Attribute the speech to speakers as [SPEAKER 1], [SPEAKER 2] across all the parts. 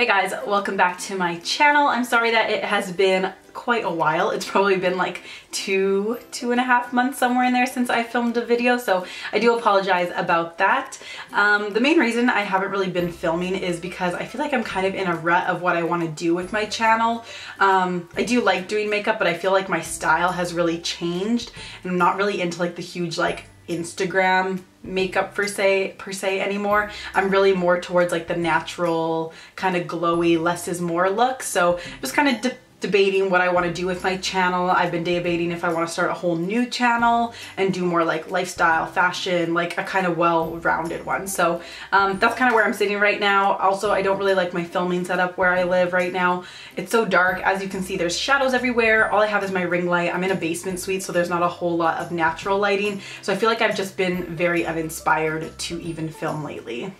[SPEAKER 1] Hey guys, welcome back to my channel. I'm sorry that it has been quite a while. It's probably been like two and a half months, somewhere in there, since I filmed a video, so I do apologize about that. The main reason I haven't really been filming is because I feel like I'm kind of in a rut of what I want to do with my channel. I do like doing makeup, but I feel like my style has really changed and I'm not really into like the huge like Instagram makeup per se anymore. I'm really more towards like the natural kind of glowy, less is more look. So just kind of debating what I want to do with my channel. I've been debating if I want to start a whole new channel and do more like lifestyle, fashion, like a kind of well-rounded one. So that's kind of where I'm sitting right now. Also, I don't really like my filming setup where I live right now. It's so dark. As you can see, there's shadows everywhere. All I have is my ring light. I'm in a basement suite, so there's not a whole lot of natural lighting. So I feel like I've just been very uninspired to even film lately.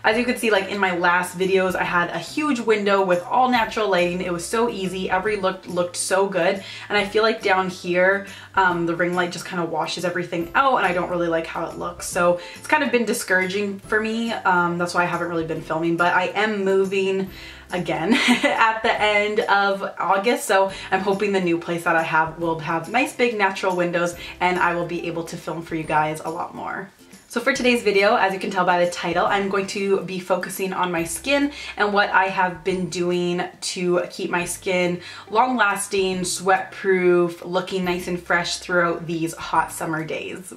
[SPEAKER 1] As you can see, like in my last videos, I had a huge window with all natural lighting. It was so easy. Every look looked so good. And I feel like down here, the ring light just kind of washes everything out and I don't really like how it looks. So it's kind of been discouraging for me. That's why I haven't really been filming, but I am moving again at the end of August. So I'm hoping the new place that I have will have nice big natural windows and I will be able to film for you guys a lot more. So for today's video, as you can tell by the title, I'm going to be focusing on my skin and what I have been doing to keep my skin long-lasting, sweat-proof, looking nice and fresh throughout these hot summer days.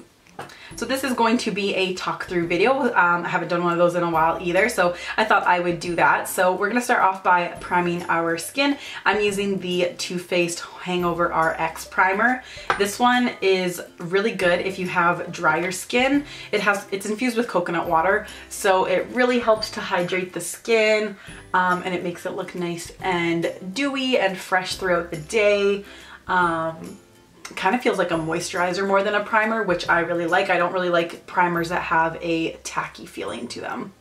[SPEAKER 1] So this is going to be a talk through video. I haven't done one of those in a while either, so I thought I would do that. So we're gonna start off by priming our skin. I'm using the Too Faced Hangover RX primer. This one is really good if you have drier skin. It's infused with coconut water, so it really helps to hydrate the skin, and it makes it look nice and dewy and fresh throughout the day. Kind of feels like a moisturizer more than a primer, which I really like. I don't really like primers that have a tacky feeling to them.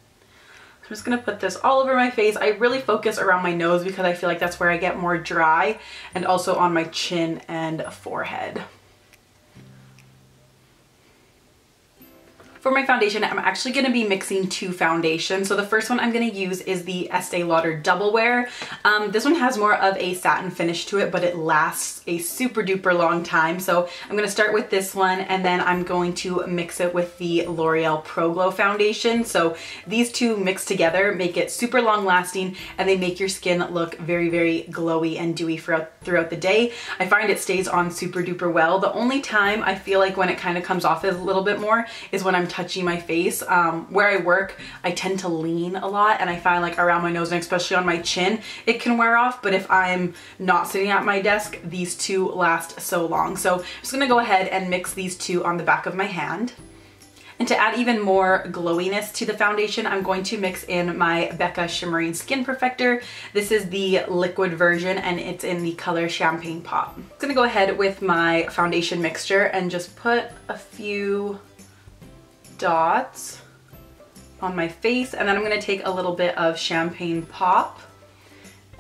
[SPEAKER 1] I'm just gonna put this all over my face. I really focus around my nose because I feel like that's where I get more dry, and also on my chin and forehead. For my foundation, I'm actually going to be mixing two foundations. So the first one I'm going to use is the Estee Lauder Double Wear. This one has more of a satin finish to it, but it lasts a super duper long time. So I'm going to start with this one and then I'm going to mix it with the L'Oreal Pro Glow foundation. So these two mixed together make it super long lasting and they make your skin look very, very glowy and dewy throughout the day. I find it stays on super duper well. The only time I feel like when it kind of comes off a little bit more is when I'm touching my face. Where I work, I tend to lean a lot and I find like around my nose and especially on my chin, it can wear off. But if I'm not sitting at my desk, these two last so long. So I'm just gonna go ahead and mix these two on the back of my hand. And to add even more glowiness to the foundation, I'm going to mix in my BECCA Shimmering Skin Perfector. This is the liquid version and it's in the color Champagne Pop. I'm gonna go ahead with my foundation mixture and just put a few dots on my face, and then I'm going to take a little bit of Champagne Pop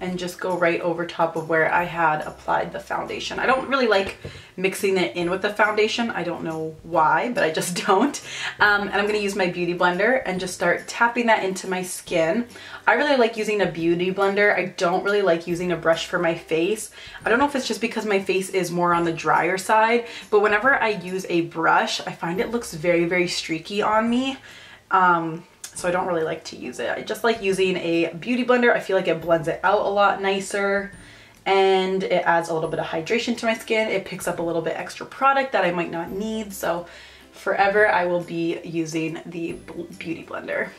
[SPEAKER 1] and just go right over top of where I had applied the foundation. I don't really like mixing it in with the foundation. I don't know why, but I just don't. And I'm going to use my beauty blender and just start tapping that into my skin. I really like using a beauty blender. I don't really like using a brush for my face. I don't know if it's just because my face is more on the drier side, but whenever I use a brush, I find it looks very, very streaky on me. So I don't really like to use it. I just like using a beauty blender. I feel like it blends it out a lot nicer and it adds a little bit of hydration to my skin. It picks up a little bit extra product that I might not need. So forever I will be using the beauty blender.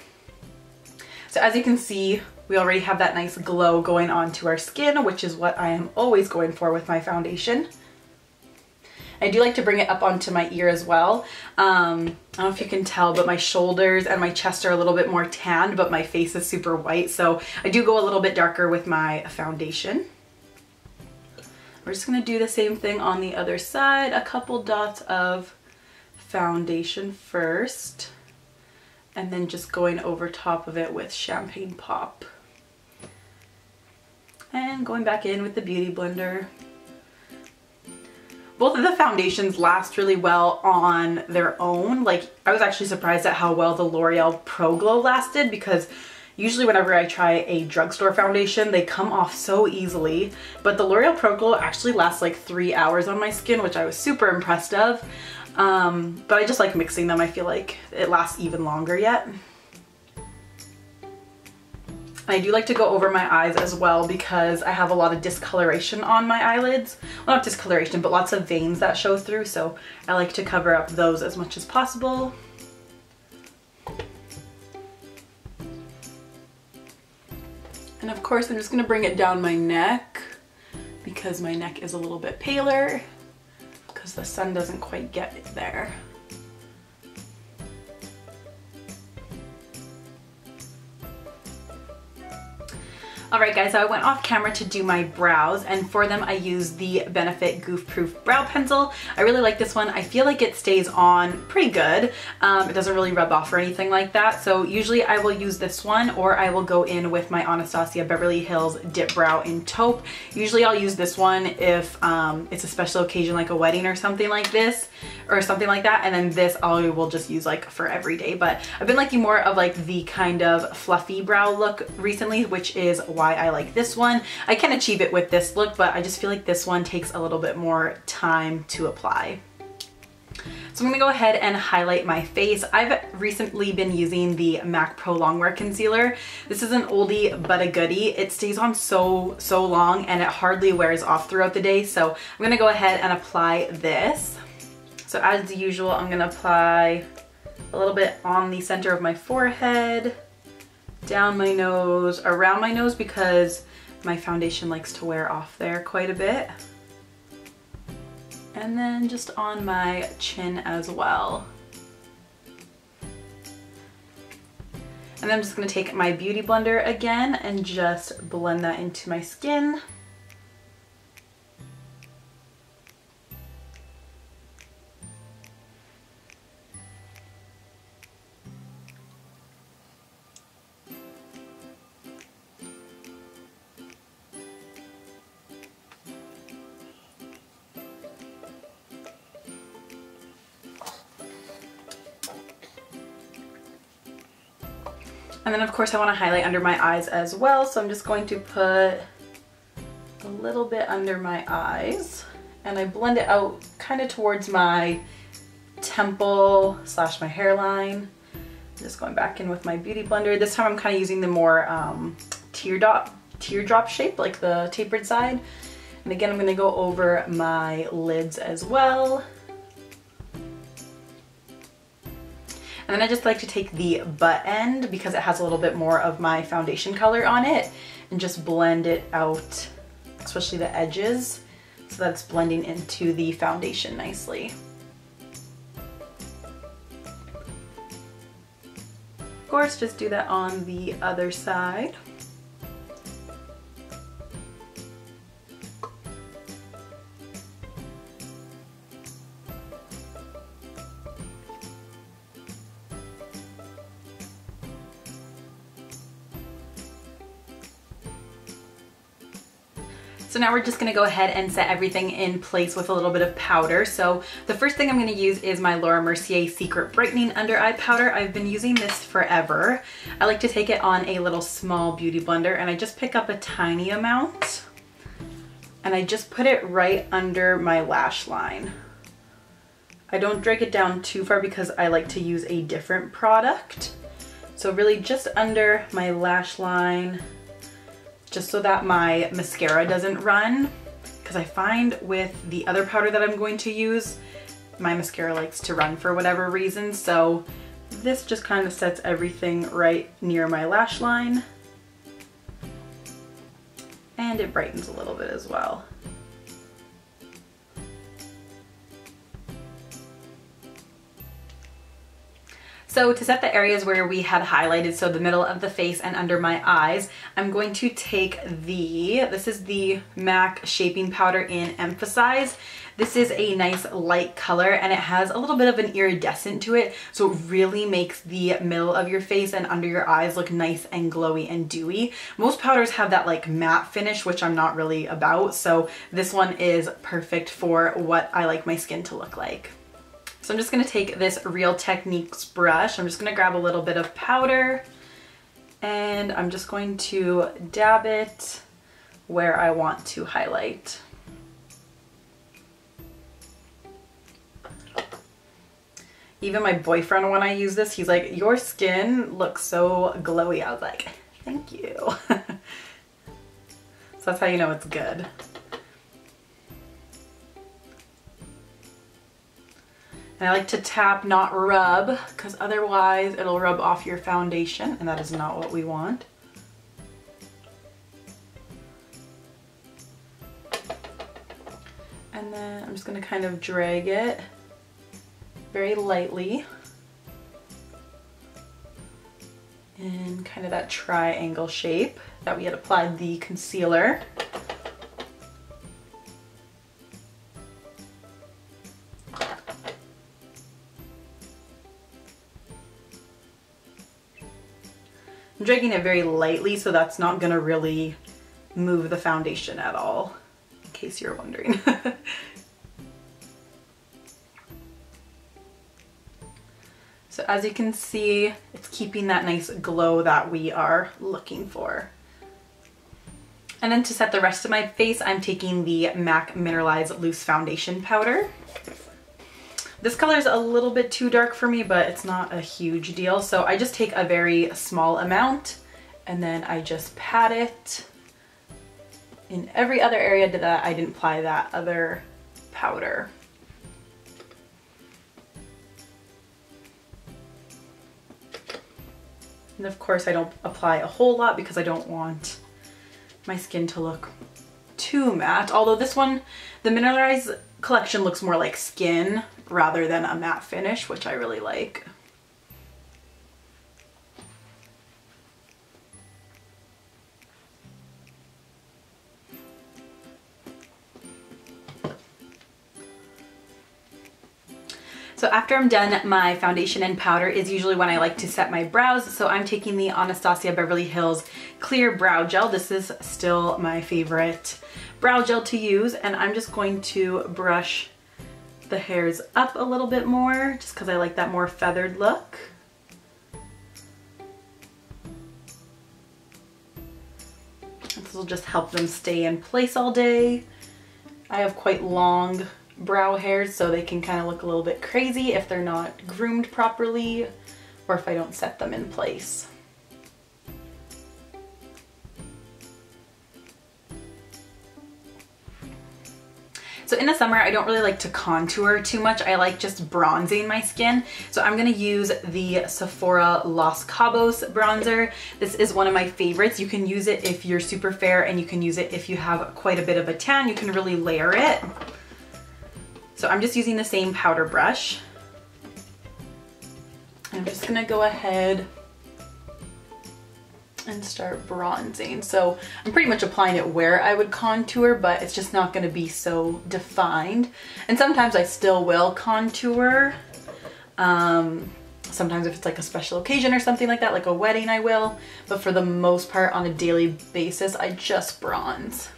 [SPEAKER 1] So as you can see, we already have that nice glow going onto our skin, which is what I am always going for with my foundation. I do like to bring it up onto my ear as well. I don't know if you can tell, but my shoulders and my chest are a little bit more tanned, but my face is super white. So I do go a little bit darker with my foundation. We're just gonna do the same thing on the other side. A couple dots of foundation first, and then just going over top of it with Champagne Pop. And going back in with the beauty blender. Both of the foundations last really well on their own. Like, I was actually surprised at how well the L'Oreal Pro Glow lasted because Usually whenever I try a drugstore foundation, they come off so easily, but the L'Oreal Pro Glow actually lasts like 3 hours on my skin, which I was super impressed of. But I just like mixing them. I feel like it lasts even longer yet. I do like to go over my eyes as well because I have a lot of discoloration on my eyelids. Well, not discoloration, but lots of veins that show through, so I like to cover up those as much as possible. And of course, I'm just gonna bring it down my neck because my neck is a little bit paler because the sun doesn't quite get it there. Alright guys, so I went off camera to do my brows, and for them I used the Benefit Goof Proof Brow Pencil. I really like this one. I feel like it stays on pretty good. It doesn't really rub off or anything like that. So usually I will use this one, or I will go in with my Anastasia Beverly Hills Dip Brow in Taupe. Usually I'll use this one if it's a special occasion like a wedding or something like this, or something like that, and then this I will just use like for every day. But I've been liking more of like the kind of fluffy brow look recently, which is why I like this one. I can achieve it with this look, but I just feel like this one takes a little bit more time to apply. So I'm gonna go ahead and highlight my face. I've recently been using the MAC Prolongwear Concealer. This is an oldie but a goodie. It stays on so long and it hardly wears off throughout the day. So I'm gonna go ahead and apply this. So as usual, I'm gonna apply a little bit on the center of my forehead, down my nose, around my nose because my foundation likes to wear off there quite a bit. And then just on my chin as well. And then I'm just gonna take my Beauty Blender again and just blend that into my skin. And then of course I want to highlight under my eyes as well, so I'm just going to put a little bit under my eyes and I blend it out kind of towards my temple slash my hairline. I'm just going back in with my Beauty Blender. This time I'm kind of using the more teardrop shape, like the tapered side. And again, I'm going to go over my lids as well. And then I just like to take the butt end because it has a little bit more of my foundation color on it and just blend it out, especially the edges, so that it's blending into the foundation nicely. Of course, just do that on the other side. So now we're just gonna go ahead and set everything in place with a little bit of powder. So the first thing I'm gonna use is my Laura Mercier Secret Brightening Under Eye Powder. I've been using this forever. I like to take it on a little small beauty blender and I just pick up a tiny amount and I just put it right under my lash line. I don't drag it down too far because I like to use a different product. So really just under my lash line, just so that my mascara doesn't run, because I find with the other powder that I'm going to use, my mascara likes to run for whatever reason. So this just kind of sets everything right near my lash line. And it brightens a little bit as well. So to set the areas where we had highlighted, so the middle of the face and under my eyes, I'm going to take this is the MAC Shaping Powder in Emphasize. This is a nice light color and it has a little bit of an iridescent to it, so it really makes the middle of your face and under your eyes look nice and glowy and dewy. Most powders have that like matte finish, which I'm not really about, so this one is perfect for what I like my skin to look like. So I'm just going to take this Real Techniques brush. I'm just going to grab a little bit of powder And I'm just going to dab it where I want to highlight. Even my boyfriend, when I use this, he's like, your skin looks so glowy. I was like, thank you. So that's how you know it's good. And I like to tap, not rub, because otherwise it'll rub off your foundation, and that is not what we want. And then I'm just going to kind of drag it very lightly in kind of that triangle shape that we had applied the concealer. I'm dragging it very lightly, so that's not going to really move the foundation at all, in case you're wondering. So as you can see, it's keeping that nice glow that we are looking for. And then to set the rest of my face, I'm taking the MAC Mineralized Loose Foundation Powder. This color is a little bit too dark for me, but it's not a huge deal. So I just take a very small amount and then I just pat it in every other area that I didn't apply that other powder. And of course I don't apply a whole lot because I don't want my skin to look too matte. Although this one, the Mineralized collection, looks more like skin rather than a matte finish, which I really like. So after I'm done, my foundation and powder is usually when I like to set my brows. So I'm taking the Anastasia Beverly Hills Clear Brow Gel. This is still my favorite brow gel to use, and I'm just going to brush the hairs up a little bit more just because I like that more feathered look. This will just help them stay in place all day. I have quite long brow hairs, so they can kind of look a little bit crazy if they're not groomed properly or if I don't set them in place. So in the summer, I don't really like to contour too much. I like just bronzing my skin. So I'm gonna use the Sephora Los Cabos bronzer. This is one of my favorites. You can use it if you're super fair, and you can use it if you have quite a bit of a tan. You can really layer it. So I'm just using the same powder brush. I'm just gonna go ahead and start bronzing. So I'm pretty much applying it where I would contour, but it's just not going to be so defined. And sometimes I still will contour. Sometimes if it's like a special occasion or something like that, like a wedding, I will. But for the most part, on a daily basis, I just bronze.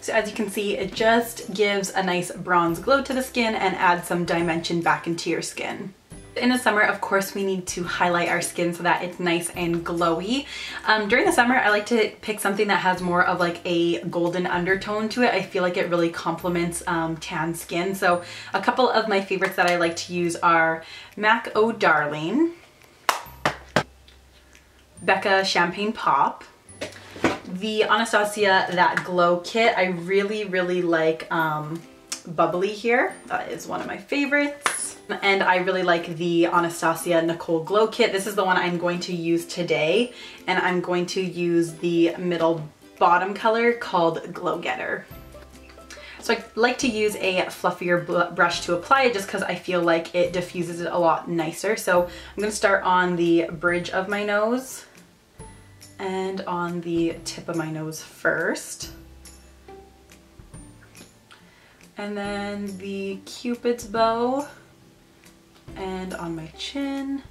[SPEAKER 1] So as you can see, it just gives a nice bronze glow to the skin and adds some dimension back into your skin. In the summer, of course, we need to highlight our skin so that it's nice and glowy. During the summer, I like to pick something that has more of like a golden undertone to it. I feel like it really complements tan skin. So a couple of my favorites that I like to use are MAC Oh Darling, BECCA Champagne Pop, the Anastasia That Glow Kit. I really like Bubbly here. That is one of my favorites. And I really like the Anastasia Nicole Glow Kit. This is the one I'm going to use today, and I'm going to use the middle bottom color called Glow Getter. So I like to use a fluffier brush to apply it just because I feel like it diffuses it a lot nicer. So I'm going to start on the bridge of my nose and on the tip of my nose first. And then the Cupid's bow and on my chin.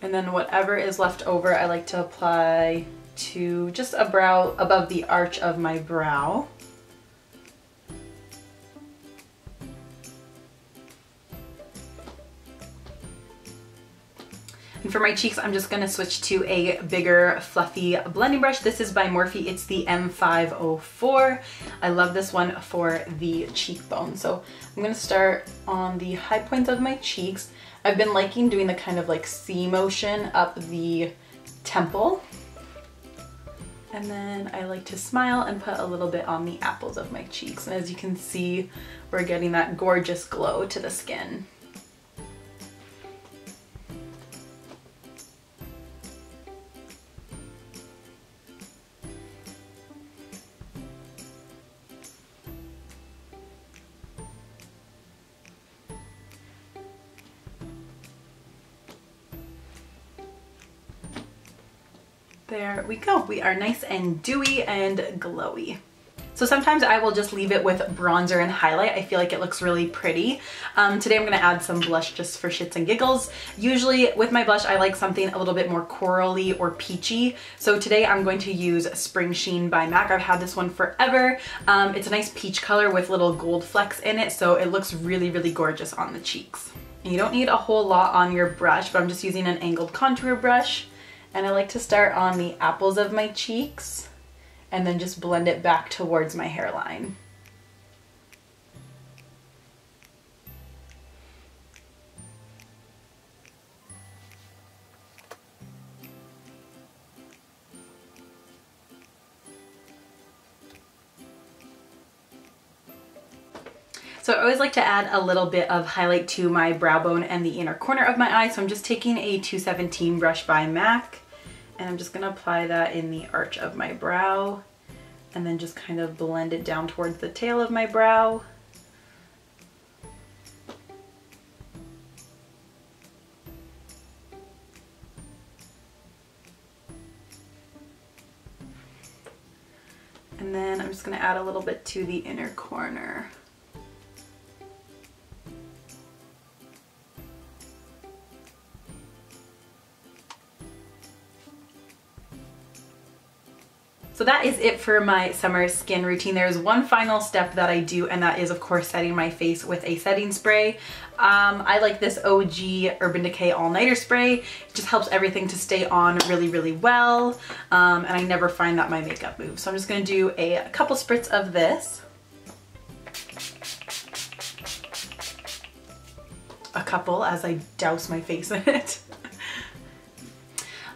[SPEAKER 1] And then whatever is left over, I like to apply to just a brow above the arch of my brow. And for my cheeks, I'm just gonna switch to a bigger, fluffy blending brush. This is by Morphe. It's the M504. I love this one for the cheekbone. So I'm gonna start on the high points of my cheeks. I've been liking doing the kind of like C motion up the temple. And then I like to smile and put a little bit on the apples of my cheeks. And as you can see, we're getting that gorgeous glow to the skin. There we go. We are nice and dewy and glowy. So sometimes I will just leave it with bronzer and highlight. I feel like it looks really pretty. Today I'm gonna add some blush just for shits and giggles. Usually with my blush, I like something a little bit more corally or peachy. So today I'm going to use Springsheen by MAC. I've had this one forever. It's a nice peach color with little gold flecks in it. So it looks really, really gorgeous on the cheeks. And you don't need a whole lot on your brush, but I'm just using an angled contour brush. And I like to start on the apples of my cheeks and then just blend it back towards my hairline. So I always like to add a little bit of highlight to my brow bone and the inner corner of my eye. So I'm just taking a 217 brush by MAC and I'm just gonna apply that in the arch of my brow and then just kind of blend it down towards the tail of my brow. And then I'm just gonna add a little bit to the inner corner. So that is it for my summer skin routine. There's one final step that I do, and that is of course setting my face with a setting spray. I like this OG Urban Decay All Nighter Spray. It just helps everything to stay on really, really well. And I never find that my makeup moves. So I'm just gonna do a couple spritz of this. A couple as I douse my face in it.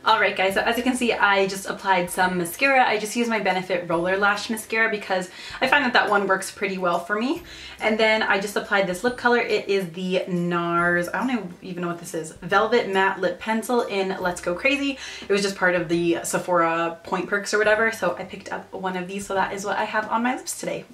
[SPEAKER 1] Alright guys, so as you can see, I just applied some mascara. I just used my Benefit Roller Lash Mascara because I find that that one works pretty well for me. And then I just applied this lip color. It is the NARS, I don't even know what this is, Velvet Matte Lip Pencil in Let's Go Crazy. It was just part of the Sephora Point Perks or whatever, so I picked up one of these, so that is what I have on my lips today.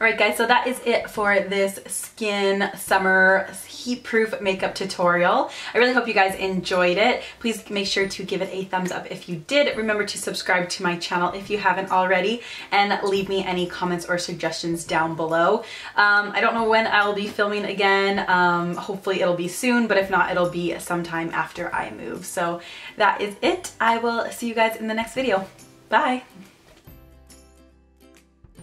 [SPEAKER 1] Alright guys, so that is it for this skin summer heat-proof makeup tutorial. I really hope you guys enjoyed it. Please make sure to give it a thumbs up if you did. Remember to subscribe to my channel if you haven't already, and leave me any comments or suggestions down below. I don't know when I will be filming again. Hopefully it'll be soon, but if not, it'll be sometime after I move. So that is it. I will see you guys in the next video. Bye!